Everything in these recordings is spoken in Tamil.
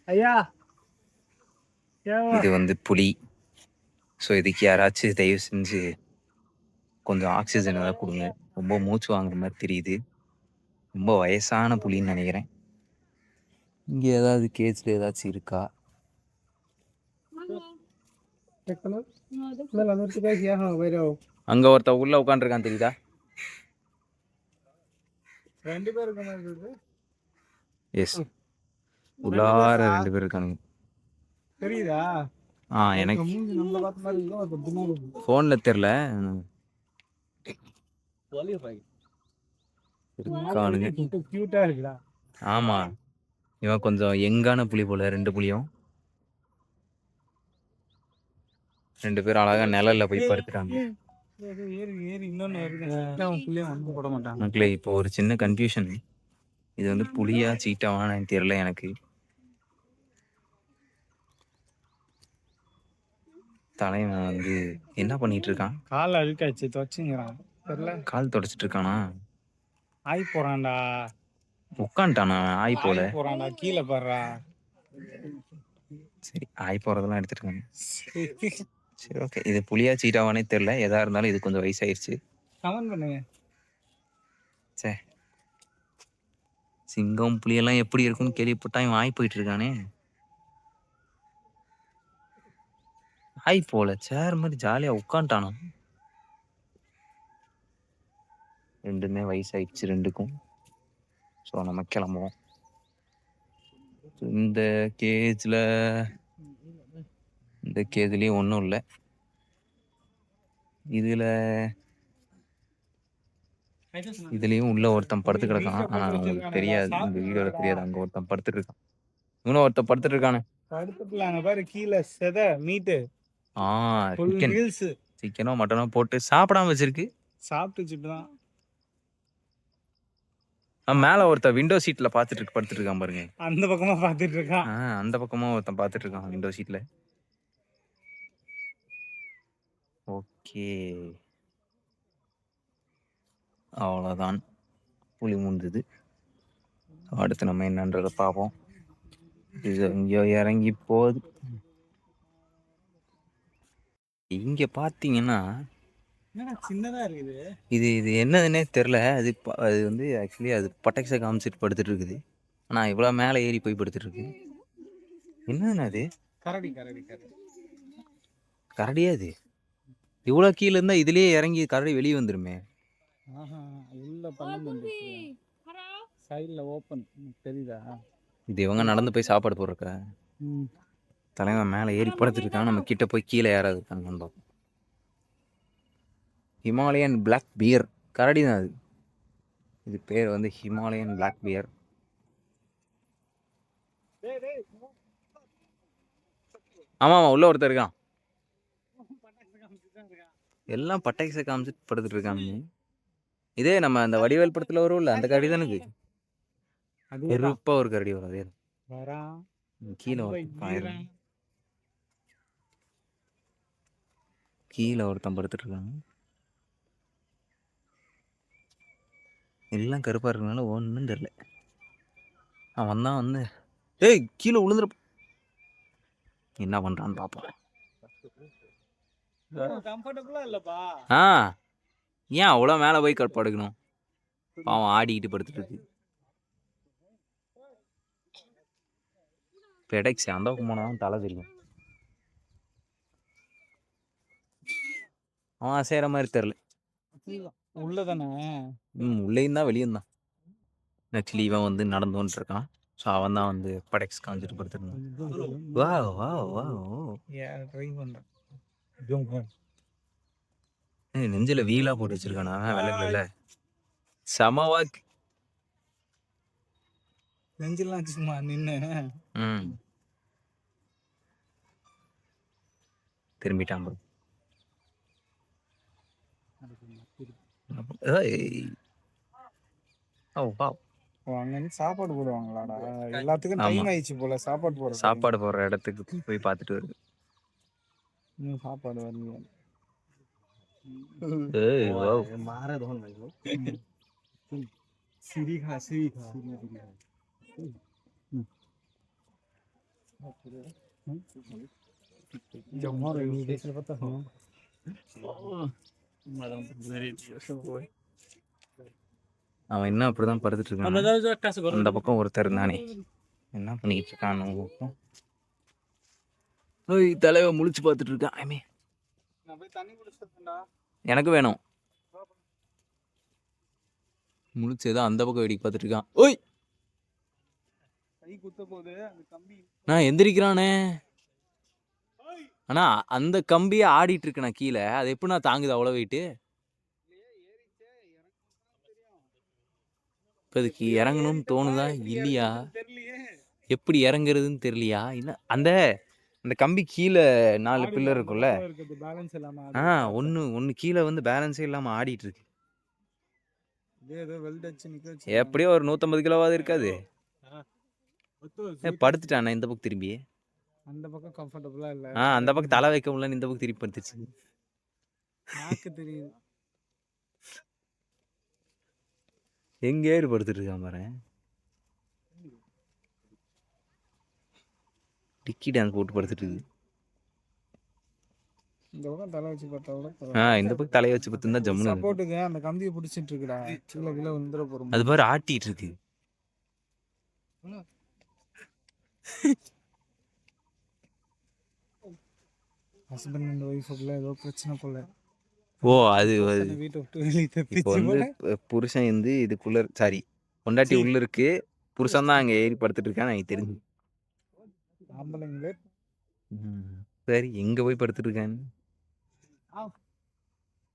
ஐயா இது வந்து புலி. ஸோ இதுக்கு யாராச்சும் தயவு செஞ்சு கொஞ்சம் ஆக்சிஜன் ஏதாவது கொடுங்க. ரொம்ப மூச்சு வாங்குற மாதிரி தெரியுது. ரொம்ப வயசான புலின்னு நினைக்கிறேன். இங்கே ஏதாவது கேஜில் ஏதாச்சும் இருக்கா? அங்க ஒருத்த உள்ள உட்காந்துருக்கான் தெரியுதா? 2 பேர் இருக்க மாதிரி இருக்கு. எஸ், உள்ளார 2 பேர் இருக்கானுங்க. தெரியுதா? எனக்கு நம்மள பார்த்த மாதிரி இல்ல, அது பின்னாடி ஃபோன்ல தெரியல. இருக்கானுங்க. கியூட்டா இருக்குடா. ஆமா, இவன் கொஞ்சம் யங்கான புலி போல. 2 புலியும் 2 பேரும் அழகா நிழல்ல போய் படுத்துட்டாங்க. ஏறி இன்னொன்னு வருது. போட மாட்டாங்க. மக்களே, இப்போ ஒரு சின்ன கன்ஃபியூஷன். இது வந்து புலியா சீட்டாவான்னு எனக்கு தெரியல. எனக்கு தலைவன் வந்து என்ன பண்ணிட்டு இருக்கான்? கால் அழுக்காச்சு, துவச்சுங்கிறான். தெரியல, கால் தொடச்சிட்டு இருக்கானா? ஆய் போறான்டா. உட்காந்துட்டானா? ஆய் போல போறான்டா, கீழே பாடுறா. சரி, ஆய் போறதெல்லாம் எடுத்துருக்காங்க. சரி, ஓகே. இது புலியா சீட்டாவானே தெரியல. எதா இருந்தாலும் இது கொஞ்சம் வயசாயிருச்சு. கமெண்ட் பண்ணுங்க. சே, சிங்கம் புலியெல்லாம் எப்படி இருக்கும்னு கேள்விப்பட்டா இவன் ஆய் போயிட்டு இருக்கானே. ஆய் போல சேர் மாதிரி ஜாலியா உட்காந்துட்டானா. 2மே வயசாயிடுச்சு 2க்கும். ஸோ நம்ம கிளம்புவோம். இந்த கேஜ்லேயும் ஒன்றும் இல்லை. இதுலயும் உள்ள ஒருத்தன் படுத்து கிடக்கான். ஆனா உங்களுக்கு தெரியாது, இந்த வீடியோல தெரியாது. அங்க ஒருத்தன் படுத்துட்டு இருக்கான். இன்னும் ஒருத்தன் படுத்துட்டு இருக்கானே. படுத்துக்கலாங்க பாரு, கீழே செத மீட்டு. சிக்கனோ மட்டனோ போட்டு சாப்பிடாம வச்சிருக்கு. சாப்பிட்டுச்சுட்டு தான். மேல ஒருத்தன் விண்டோ சீட்ல பாத்துட்டு படுத்துட்டு இருக்கான் பாருங்க. அந்த பக்கமா பாத்துட்டு இருக்கான். அந்த பக்கமா ஒருத்தன் பாத்துட்டு இருக்கான் விண்டோ சீட்ல. ஓகே, அவ்வளோதான். புலி முடிஞ்சது. அடுத்து நம்ம என்னன்றதை பார்ப்போம். இது எங்கேயோ இறங்கி போகுது. இங்க பாத்தீங்கன்னா சின்னதா இருக்குது. இது என்னதுன்னே தெரில. அது வந்து ஆக்சுவலி அது பட்டாக்ஸை காமிச்சிட்டு படுத்துட்டு இருக்குது. ஆனால் இவ்வளோ மேலே ஏறி போய் படுத்துட்டு இருக்கு. என்னதுண்ணா அது? கரடியா இது? இவ்வளோ கீழே இருந்தா இதுலயே இறங்கி கரடி வெளியே வந்துருமே. உள்ள பள்ளம் சைடுல ஓப்பன், தெரியுதா? இது இவங்க நடந்து போய் சாப்பாடு போடுறக்க. தலைவன் மேலே ஏறி படுத்துட்டு இருக்கான். நம்ம கிட்ட போய் கீழே யாராவது இருக்காங்கன்னு பார்ப்போம். ஹிமாலயன் பிளாக் பியர் கரடி தான் அது. இது பேர் வந்து ஹிமாலயன் பிளாக் பியர். ஆமாம், உள்ள ஒருத்தர் இருக்கான். எல்லாம் பட்டாக்ஸை காமிச்சிட்டு படுத்துட்டு இருக்கானுங்க. இதே நம்ம அந்த வடிவேல் படத்துல வரும்ல, அந்த கரடி தானே இது. வெறுப்பா ஒரு கரடி வரும். அதே கீழே ஒருத்தன் படுத்துட்டு இருக்காங்க. எல்லாம் கருப்பா இருக்கனால ஒன்றும் தெரியல. அவன் தான் வந்து கீழே விழுந்துட. என்ன பண்றான்னு பார்ப்போம். ஏன் அவ்வளோ மேலே போய் படுக்கணும்? அவன் ஆடிக்கிட்டு படுத்துட்டு இருக்கு. பெடெக்ஸ் அந்த பக்கம் போனாலும் தலை தெரியும். அவன் செய்கிற மாதிரி தெரில. உள்ளதானே? உள்ளேயும் தான் வெளியும் தான். ஆக்சுவலி இவன் வந்து நடந்து வந்துருக்கான். ஸோ அவன் தான் வந்து படெக்ஸ் காமிச்சிட்டு படுத்துருந்தான். வா வா வா ட்ரை பண்ணுறேன். நெஞ்சில் வீலாக போட்டு வச்சிருக்கானா வெள்ளை சமவாக். நெஞ்செல்லாம் சும்மா நின்று திரும்பிட்டான். சாப்பாடு போடுவாங்களாடா? எல்லாத்துக்கும் டைம் ஆயிடுச்சு போல. சாப்பாடு போடுற இடத்துக்கு போய் பார்த்துட்டு வருது. சாப்பாடு வரல. அவன் இன்னும் அப்படிதான் படுத்துட்டு இருக்கான். அந்த பக்கம் ஒருத்தர் இருந்தானே என்ன பண்ணிட்டு இருக்கான்? தலைவன் முழிச்சு பார்த்துட்டு இருக்கான். ஐ மீன் எனக்கு வேணும். முழிச்சு ஏதோ அந்த பக்கம் வேடிக்கை பார்த்துட்டு இருக்கான். ஓய் நான் எந்திரிக்கிறானே. ஆனா அந்த கம்பியே ஆடிட்டு இருக்கு. நான் கீழே அது எப்படி நான் தாங்குது அவ்வளோ வெயிட்டு? இப்போ இதுக்கு இறங்கணும்னு தோணுதா இல்லையா? எப்படி இறங்குறதுன்னு தெரியலையா? இல்லை அந்த அந்த கம்பி கீழே 4 பில்லர் இருக்கும்ல, ஒன்று கீழே வந்து பேலன்ஸே இல்லாமல் ஆடிட்டு இருக்கு. எப்படியோ ஒரு 150 கிலோவாது இருக்காது. படுத்துட்டானே இந்த பக்கம் திரும்பி. அந்த பக்கம் கம்ஃபர்டபுளா இல்ல. அந்த பக்கம் தலை வைக்க முடியல, இந்த பக்கம் திருப்பி படுத்துச்சு. நாக்கு தெரியுது. எங்க ஏறி படுத்துட்டு இருக்கான் பாரு. டிக்கி டான்ஸ் போட்டு படுத்துட்டு இருக்கு. இந்த பக்கம் தலை வச்சு பார்த்தா கூட இந்த பக்கம் தலையை வச்சு பார்த்துருந்தா ஜம்முன்னு சப்போர்ட்டுக்கு அந்த கம்பியை பிடிச்சிட்டு இருக்குடா. கீழே கீழே வந்துட போறோம். அது பாரு ஆட்டிட்டு இருக்கு. ஹஸ்பண்ட் அண்ட் ஒய்ஃபுக்குள்ள ஏதோ பிரச்சனை போல. ஓ அது வீட்டை விட்டு வெளியே இப்போ வந்து புருஷன் வந்து இதுக்குள்ள சாரி பொண்டாட்டி உள்ள இருக்கு, புருஷன் தான் அங்கே ஏறி படுத்துட்டு இருக்கான்னு எனக்கு தெரிஞ்சு. ஆம்பளைங்களே சரி எங்க போய் படுத்துட்டு இருக்கான்னு.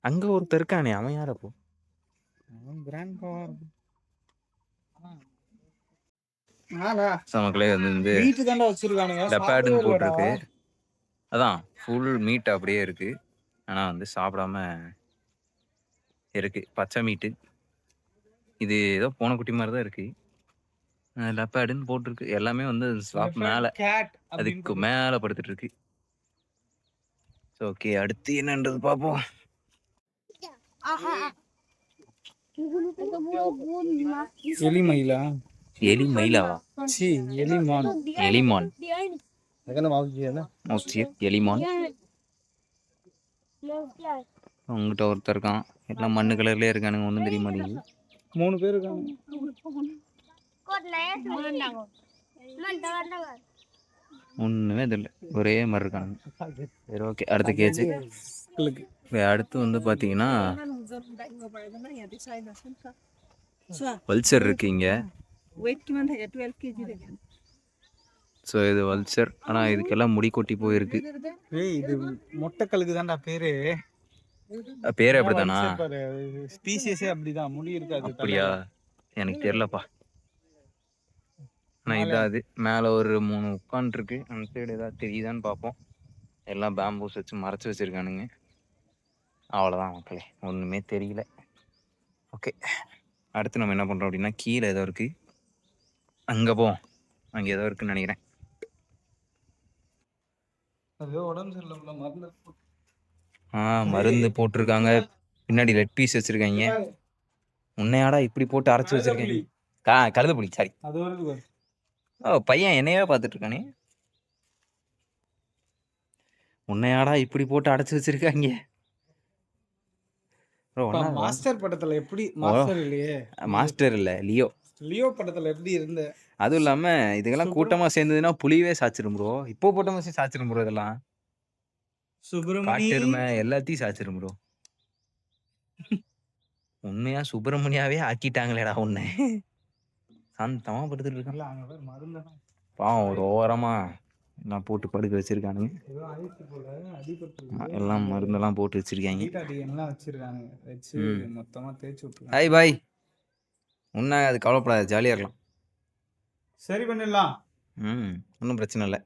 அங்க ஒருத்தர் இருக்கானே, அவன் யார் அப்போ? மக்களே வந்து டப்பாடுன்னு போட்டிருக்கு. அதான் ஃபுல் மீட் அப்படியே இருக்கு. ஆனா வந்து சாப்பிடாம இருக்கு. பச்சை மீட்டு இது ஏதோ பூனைக்குட்டி மாதிரி தான் இருக்கு. லெப்பர்டுன்னு போட்டிருக்கு. எல்லாமே வந்து ஸ்லாப் மேல அதுக்கு மேல படுத்துட்டு இருக்கு. ஓகே அடுத்து என்னன்றது பார்ப்போம். எலி மயிலா? எலி மயிலாவா? சி எலிமான். எலிமான் எலிமான். உங்ககிட்ட ஒருத்தர் இருக்கான். எல்லாம் மண்ணு கலர்லயே இருக்கானுங்க, ஒன்றும் தெரிய மாட்டேங்குது. 3 பேர் இருக்காங்க. ஒன்றுமே தெரியல, ஒரே மாதிரி இருக்கானுங்க. சரி ஓகே அடுத்த கேச்சு. அடுத்து வந்து பார்த்தீங்கன்னா வல்ச்சர் இருக்கு இங்கே. ஸோ இது வல்ச்சர். ஆனால் இதுக்கெல்லாம் முடி கொட்டி போயிருக்கு. இது மொட்டைக்கழுகு தான்டா பேரு. பேரே அப்படிதானா? ஸ்பீசியஸே அப்படிதான், முடி இருக்காது. அப்படியா? எனக்கு தெரியலப்பா. ஆனால் இதான் அது. மேலே ஒரு 3 உட்காந்துருக்கு. அந்த சைடு ஏதாவது தெரியுதான்னு பார்ப்போம். எல்லாம் பேம்பூஸ் வச்சு மறைச்சி வச்சுருக்கானுங்க. அவ்வளோதான் மக்களே, ஒன்றுமே தெரியல. ஓகே அடுத்து நம்ம என்ன பண்ணுறோம் அப்படின்னா, கீழே ஏதோ இருக்குது, அங்கே போவோம். அங்கே ஏதோ இருக்குன்னு நினைக்கிறேன். மருந்து போட்டிருக்காங்க. பின்னாடி லெட் பீஸ் வச்சுருக்காங்க. உன்னையாடா இப்படி போட்டு அரைச்சி வச்சுருக்கேன். கழுத புளி சாரி. பையன் என்னையவே பார்த்துட்டு இருக்கானே. உன்னையாடா இப்படி போட்டு அடைச்சி வச்சிருக்காங்க. மாஸ்டர் படத்துல எப்படி மாஸ்டர் இல்லையே, மாஸ்டர் இல்ல லியோ. லியோ படத்துல எப்படி இருந்த. அதுவும் இல்லாம இதுக்கெல்லாம் கூட்டமா சேர்ந்ததுன்னா புலியவே சாச்சிரும் ப்ரோ. இப்போ போட்ட மாதிரி சாச்சிரும் ப்ரோ. இதெல்லாம் காட்டெருமை எல்லாத்தையும் சாச்சிரும் ப்ரோ. உண்மையா சுப்பிரமணியாவே ஆக்கிட்டாங்களேடா உன்னை. சாந்தமா படுத்துட்டு இருக்கான். பாவம் ஒரு ஓரமா எல்லாம் போட்டு படுக்க வச்சிருக்கானுங்க. எல்லாம் மருந்தெல்லாம் போட்டு வச்சிருக்காங்க. Hi bye. உன்ன அது கவலைப்படாது, ஜாலியா இருக்கலாம். சரி பண்ணிடலாம். ஒன்றும் பிரச்சனை இல்லை.